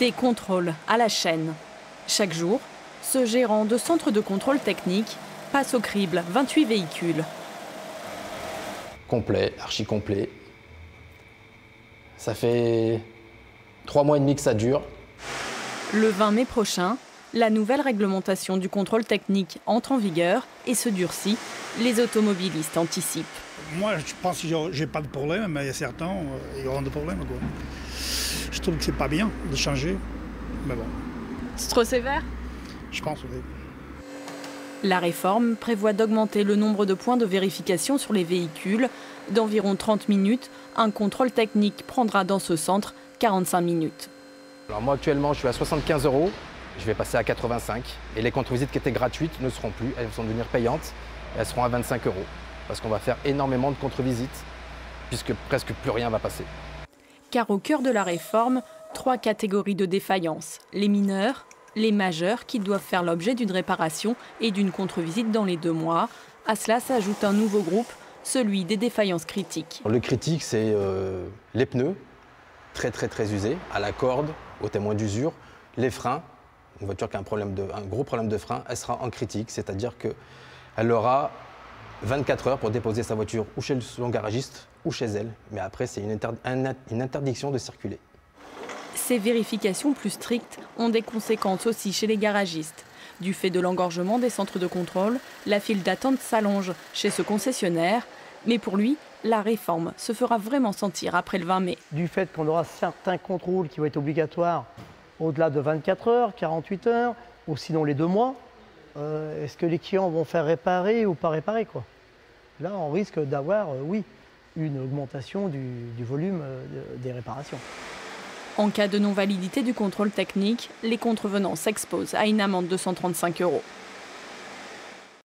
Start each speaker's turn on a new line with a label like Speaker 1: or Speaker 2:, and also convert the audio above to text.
Speaker 1: Des contrôles à la chaîne. Chaque jour, ce gérant de centre de contrôle technique passe au crible 28 véhicules.
Speaker 2: Complet, archi complet. Ça fait 3 mois et demi que ça dure.
Speaker 1: Le 20 mai prochain, la nouvelle réglementation du contrôle technique entre en vigueur et se durcit. Les automobilistes anticipent.
Speaker 3: Moi, je pense que j'ai pas de problème, mais il y a certains, ils auront des problèmes, quoi. Je trouve que c'est pas bien de changer, mais bon.
Speaker 1: C'est trop sévère ?
Speaker 3: Je pense, oui.
Speaker 1: La réforme prévoit d'augmenter le nombre de points de vérification sur les véhicules. D'environ 30 minutes, un contrôle technique prendra dans ce centre 45 minutes.
Speaker 2: Alors moi actuellement je suis à 75 €, je vais passer à 85 et les contre-visites qui étaient gratuites ne seront plus, elles vont devenir payantes, elles seront à 25 € parce qu'on va faire énormément de contre-visites puisque presque plus rien va passer.
Speaker 1: Car au cœur de la réforme, 3 catégories de défaillance. Les mineurs, les majeurs qui doivent faire l'objet d'une réparation et d'une contre-visite dans les 2 mois. À cela s'ajoute un nouveau groupe, celui des défaillances critiques.
Speaker 2: Le critique c'est les pneus, très usés, à la corde, au témoin d'usure, les freins. Une voiture qui a un gros problème de frein, elle sera en critique, c'est-à-dire qu'elle aura 24 heures pour déposer sa voiture ou chez son garagiste ou chez elle. Mais après, c'est une interdiction de circuler.
Speaker 1: Ces vérifications plus strictes ont des conséquences aussi chez les garagistes. Du fait de l'engorgement des centres de contrôle, la file d'attente s'allonge chez ce concessionnaire. Mais pour lui, la réforme se fera vraiment sentir après le 20 mai.
Speaker 4: Du fait qu'on aura certains contrôles qui vont être obligatoires au-delà de 24 heures, 48 heures, ou sinon les 2 mois, est-ce que les clients vont faire réparer ou pas réparer, quoi? Là, on risque d'avoir, oui, une augmentation du volume des réparations.
Speaker 1: En cas de non-validité du contrôle technique, les contrevenants s'exposent à une amende de 135 €.